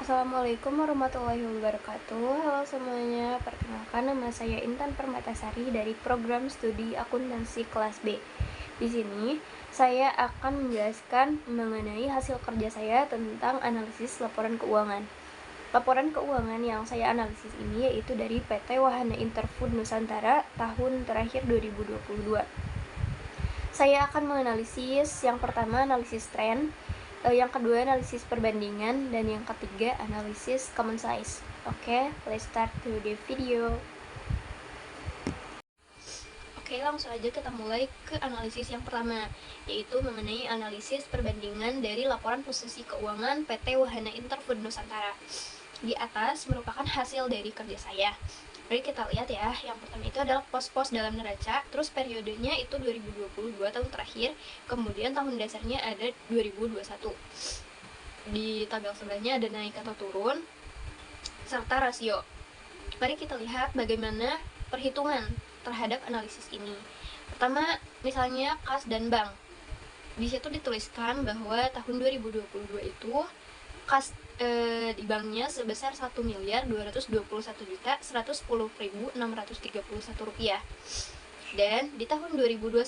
Assalamualaikum warahmatullahi wabarakatuh. Halo semuanya, perkenalkan nama saya Intan Permatasari dari program studi akuntansi kelas B. Di sini saya akan menjelaskan mengenai hasil kerja saya tentang analisis laporan keuangan. Laporan keuangan yang saya analisis ini yaitu dari PT Wahana Interfood Nusantara tahun terakhir 2022. Saya akan menganalisis yang pertama analisis tren, yang kedua analisis perbandingan, dan yang ketiga analisis common size. Oke, let's start to the video. Oke, langsung aja kita mulai ke analisis yang pertama, yaitu mengenai analisis perbandingan dari laporan posisi keuangan PT Wahana Interfood Nusantara. Di atas merupakan hasil dari kerja saya. Jadi kita lihat ya, yang pertama itu adalah pos-pos dalam neraca, terus periodenya itu 2022 tahun terakhir, kemudian tahun dasarnya ada 2021. Di tabel sebelahnya ada naik atau turun, serta rasio. Mari kita lihat bagaimana perhitungan terhadap analisis ini. Pertama, misalnya kas dan bank. Di situ dituliskan bahwa tahun 2022 itu kas di banknya sebesar 1.221.110.631 rupiah. Dan di tahun 2021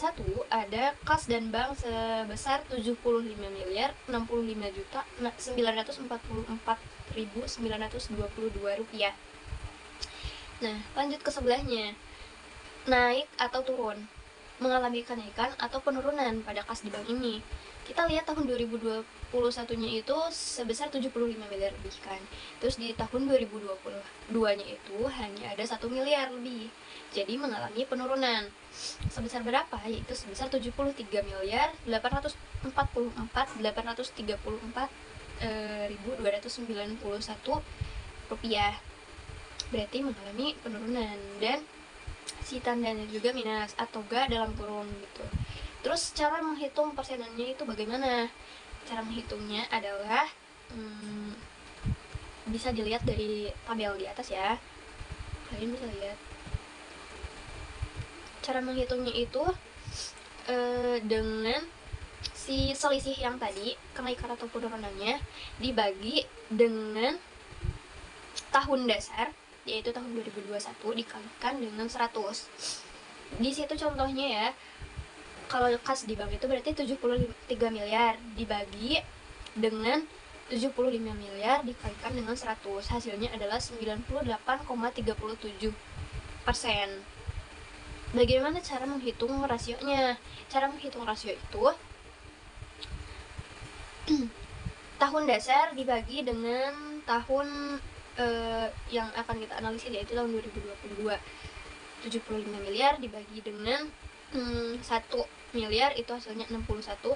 ada kas dan bank sebesar 75.945.944.922 rupiah. Nah, lanjut ke sebelahnya. Naik atau turun, mengalami kenaikan atau penurunan pada kas di bank ini. Kita lihat tahun 2021-nya itu sebesar 75 miliar lebih kan. Terus di tahun 2022-nya itu hanya ada 1 miliar lebih. Jadi mengalami penurunan. Sebesar berapa? Yaitu sebesar 73.844.834.291 rupiah. Berarti mengalami penurunan, dan si tandanya juga minus atau enggak dalam kurung gitu. Terus cara menghitung persenannya itu bagaimana? Cara menghitungnya adalah bisa dilihat dari tabel di atas ya. Kalian bisa lihat. Cara menghitungnya itu dengan si selisih yang tadi, kenaikan atau penurunannya, dibagi dengan tahun dasar, yaitu tahun 2021, dikalikan dengan 100. Di situ contohnya ya, kalau kas di bank itu berarti 73 miliar dibagi dengan 75 miliar dikalikan dengan 100, hasilnya adalah 98,37%. Bagaimana cara menghitung rasionya? Cara menghitung rasio itu tahun dasar dibagi dengan tahun yang akan kita analisis, yaitu tahun 2022. 75 miliar dibagi dengan 1 miliar itu hasilnya 61,47.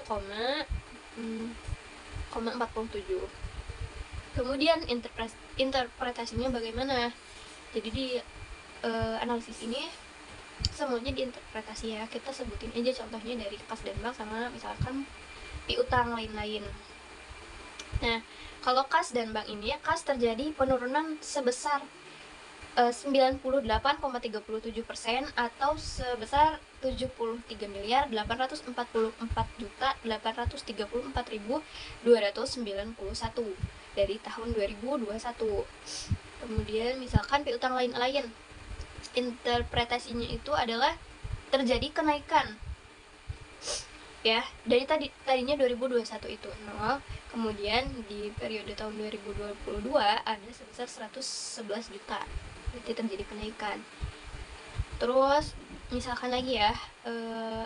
Kemudian interpretasinya bagaimana? Jadi di analisis ini semuanya diinterpretasi ya. Kita sebutin aja contohnya dari kas dan bank sama misalkan piutang lain-lain. Nah, kalau kas dan bank ini, kas terjadi penurunan sebesar 98,37% atau sebesar 73.844.834.291 dari tahun 2021. Kemudian misalkan piutang lain-lain, interpretasinya itu adalah terjadi kenaikan ya, dari tadinya 2021 itu 0, kemudian di periode tahun 2022 ada sebesar 111 juta, berarti terjadi kenaikan. Terus misalkan lagi ya,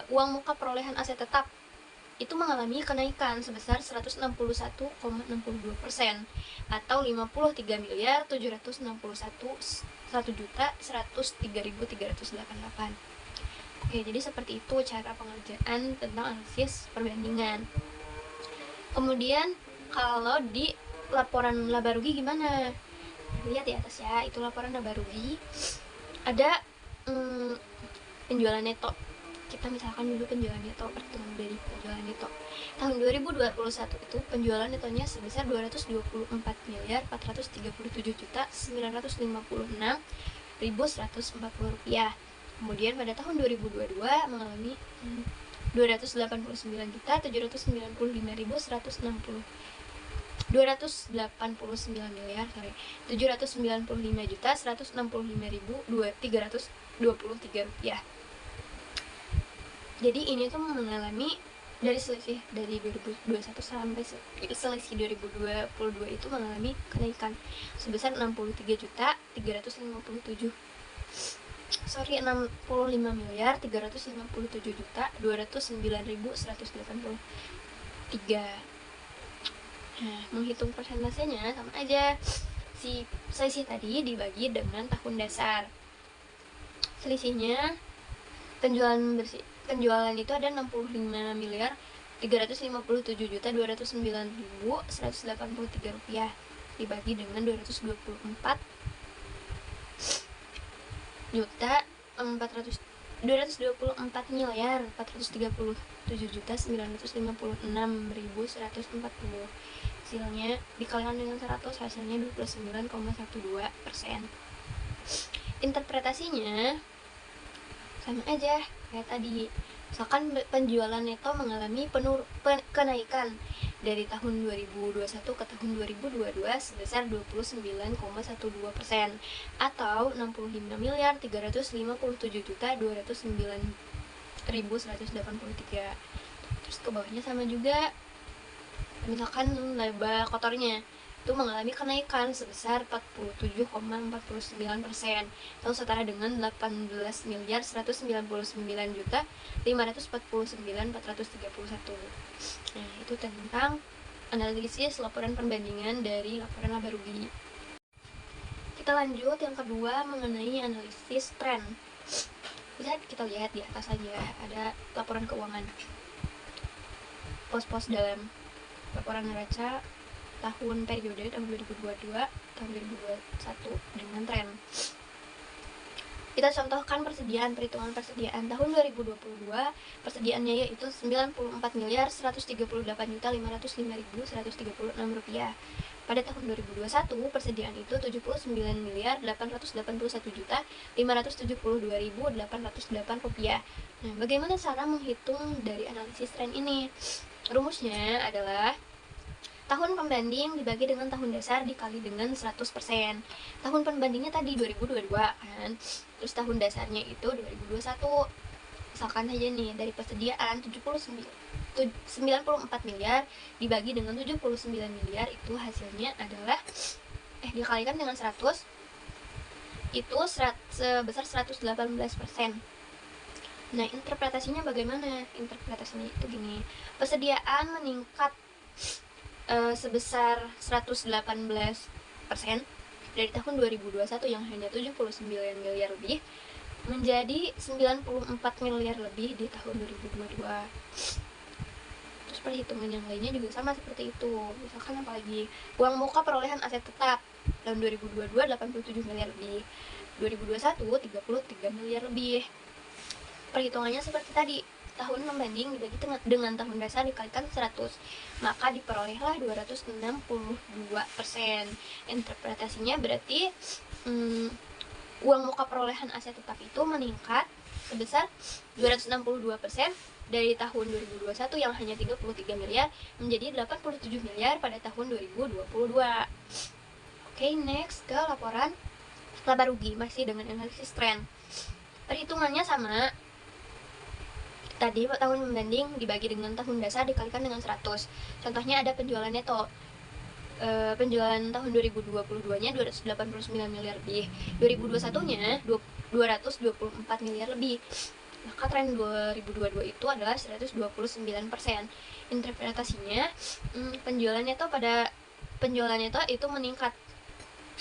uang muka perolehan aset tetap itu mengalami kenaikan sebesar 161,62% atau 53.761.103.388. Oke, jadi seperti itu cara pengerjaan tentang analisis perbandingan. Kemudian kalau di laporan laba rugi gimana? Lihat di atas ya, itu laporan laba rugi. Ada penjualan neto. Kita misalkan dulu penjualan neto, perhitungan dari penjualan neto. Tahun 2021 itu penjualan netonya sebesar 224.437.956.140 rupiah. Kemudian pada tahun 2022 mengalami 289.795.160 289.365.323 rupiah. Jadi ini tuh mengalami dari selisih dari 2021 sampai selisih 2022 itu mengalami kenaikan sebesar 65.209.183.209.183. Nah, menghitung persentasenya sama aja, si selisih tadi dibagi dengan tahun dasar. Selisihnya penjualan itu ada 65.357.209.183 rupiah dibagi dengan 224.956.140. Hasilnya dikalikan dengan 100, hasilnya 29,12%. Interpretasinya sama aja kayak tadi. Misalkan penjualan neto mengalami kenaikan dari tahun 2021 ke tahun 2022 sebesar 29,12% atau 65.357.209.183. Terus ke bawahnya sama juga. Misalkan laba kotornya itu mengalami kenaikan sebesar 47,49% atau setara dengan 18.199.549.431. Nah, itu tentang analisis laporan perbandingan dari laporan laba rugi. Kita lanjut yang kedua mengenai analisis tren. Bisa kita lihat di atas aja ada laporan keuangan. Pos-pos dalam laporan neraca tahun periode tahun 2022 tahun 2021 dengan tren. Kita contohkan perhitungan persediaan tahun 2022. Persediaannya yaitu 94.138.505.136 rupiah. Pada tahun 2021 persediaan itu 79.881.572.808 rupiah. Nah, bagaimana cara menghitung dari analisis tren ini? Rumusnya adalah tahun pembanding dibagi dengan tahun dasar dikali dengan 100%. Tahun pembandingnya tadi 2022 kan. Terus tahun dasarnya itu 2021. Misalkan aja nih dari persediaan 94 miliar dibagi dengan 79 miliar itu hasilnya adalah dikalikan dengan 100 itu sebesar 118%. Nah, interpretasinya bagaimana? Interpretasinya itu gini. Persediaan meningkat sebesar 118% dari tahun 2021 yang hanya 79 miliar lebih menjadi 94 miliar lebih di tahun 2022. Terus perhitungan yang lainnya juga sama seperti itu. Misalkan apalagi uang muka perolehan aset tetap tahun 2022 87 miliar lebih, 2021 33 miliar lebih. Perhitungannya seperti tadi, tahun membanding dibagi dengan tahun dasar dikalikan 100, maka diperolehlah 262%. Interpretasinya berarti uang muka perolehan aset tetap itu meningkat sebesar 262% dari tahun 2021 yang hanya 33 miliar menjadi 87 miliar pada tahun 2022. Oke, next ke laporan laba rugi masih dengan analisis tren. Perhitungannya sama. Tadi tahun membanding dibagi dengan tahun dasar dikalikan dengan 100. Contohnya ada penjualan neto. Penjualan tahun 2022-nya 289 miliar lebih. 2021-nya 224 miliar lebih. Maka tren 2022 itu adalah 129%. Interpretasinya penjualan neto itu meningkat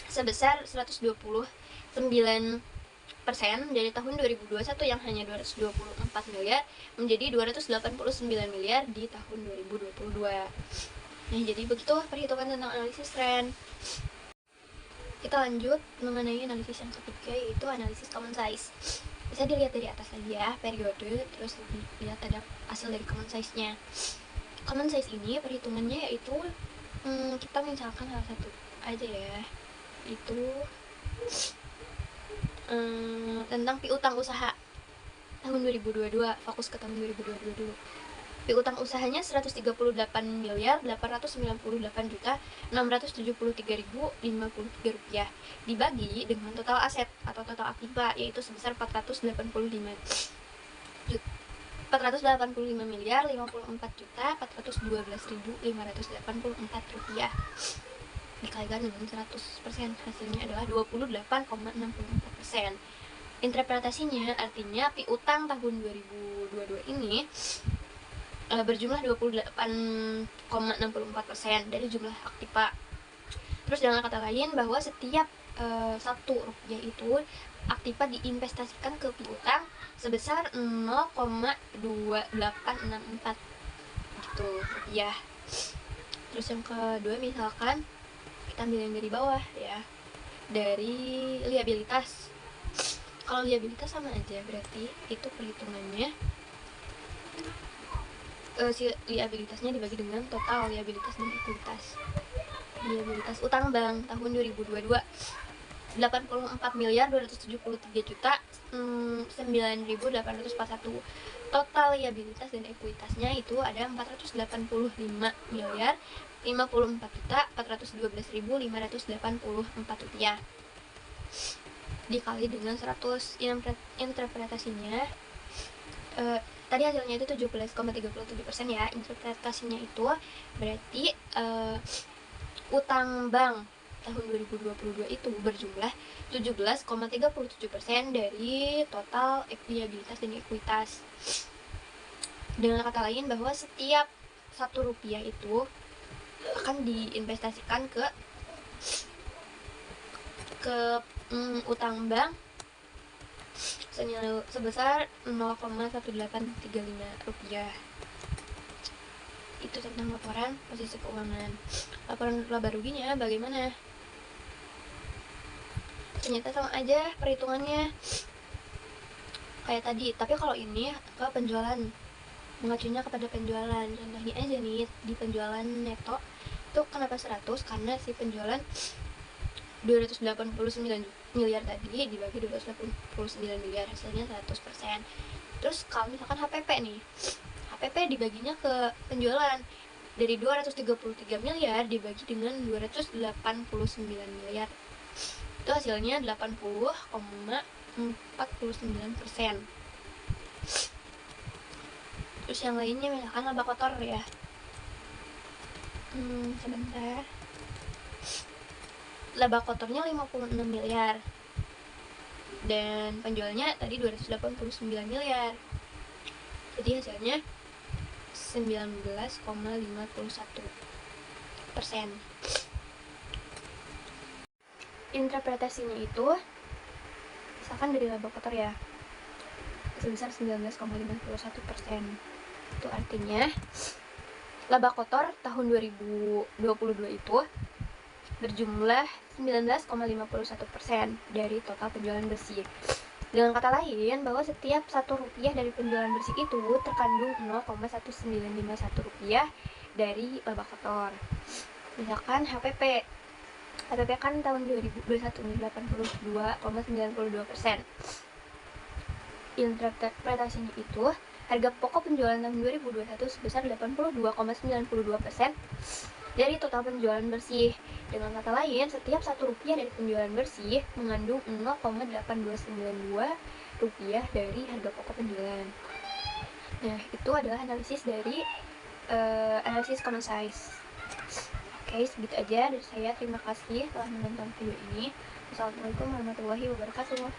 sebesar 129% dari tahun 2021 yang hanya 224 miliar menjadi 289 miliar di tahun 2022. Nah, jadi begitu perhitungan tentang analisis tren. Kita lanjut mengenai analisis yang ketiga, yaitu analisis common size. Bisa dilihat dari atas aja periode, terus lihat ada hasil dari common size-nya. Common size ini perhitungannya yaitu kita misalkan salah satu aja ya, itu tentang piutang usaha tahun 2022, fokus ke tahun 2022 dulu. Piutang usahanya 138.898.673.053 rupiah dibagi dengan total aset atau total aktiva, yaitu sebesar 485.054.412.584 rupiah dikalikan dengan 100%, hasilnya adalah 28,64%. Interpretasinya artinya piutang tahun 2022 ini berjumlah 28,64% dari jumlah aktiva. Terus dengan kata lain bahwa setiap 1 rupiah itu aktiva diinvestasikan ke piutang sebesar 0,2864 gitu rupiah. Terus yang kedua, misalkan kita ambil yang dari bawah ya, dari liabilitas. Kalau liabilitas sama aja, berarti itu perhitungannya si liabilitasnya dibagi dengan total liabilitas dan ekuitas. Liabilitas utang bank tahun 2022 84.273.9.841. Total liabilitas dan ekuitasnya itu ada 485.054.412.584 rupiah dikali dengan 100. Interpretasinya tadi hasilnya itu 17,37% ya. Interpretasinya itu berarti utang bank tahun 2022 itu berjumlah 17,37% dari total liabilitas dan ekuitas. Dengan kata lain bahwa setiap 1 rupiah itu akan diinvestasikan ke utang bank sebesar 0,1835 rupiah. Itu tentang laporan posisi keuangan. Laporan laba ruginya bagaimana? Ternyata sama aja perhitungannya kayak tadi, tapi kalau ini ke penjualan, mengacunya kepada penjualan. Contohnya aja nih, di penjualan neto itu kenapa 100? Karena si penjualan 289 miliar tadi dibagi 289 miliar, hasilnya 100%. Terus kalau misalkan HPP nih, HPP dibaginya ke penjualan, dari 233 miliar dibagi dengan 289 miliar, itu hasilnya 80,49%. Terus yang lainnya misalkan laba kotor ya, sebentar, laba kotornya 56 miliar dan penjualnya tadi 289 miliar, jadi hasilnya 19,51%. Interpretasinya itu misalkan dari laba kotor ya sebesar 19,51%. Itu artinya laba kotor tahun 2022 itu berjumlah 19,51% dari total penjualan bersih. Dengan kata lain bahwa setiap 1 rupiah dari penjualan bersih itu terkandung 0,1951 rupiah dari laba kotor. Misalkan HPP kan tahun 2021 82,92%. Interpretasinya itu harga pokok penjualan tahun 2021 sebesar 82,92% dari total penjualan bersih. Dengan kata lain, setiap 1 rupiah dari penjualan bersih mengandung 0,8292 rupiah dari harga pokok penjualan. Nah, itu adalah analisis dari analisis common size. Oke, segitu aja dari saya. Terima kasih telah menonton video ini. Wassalamualaikum warahmatullahi wabarakatuh.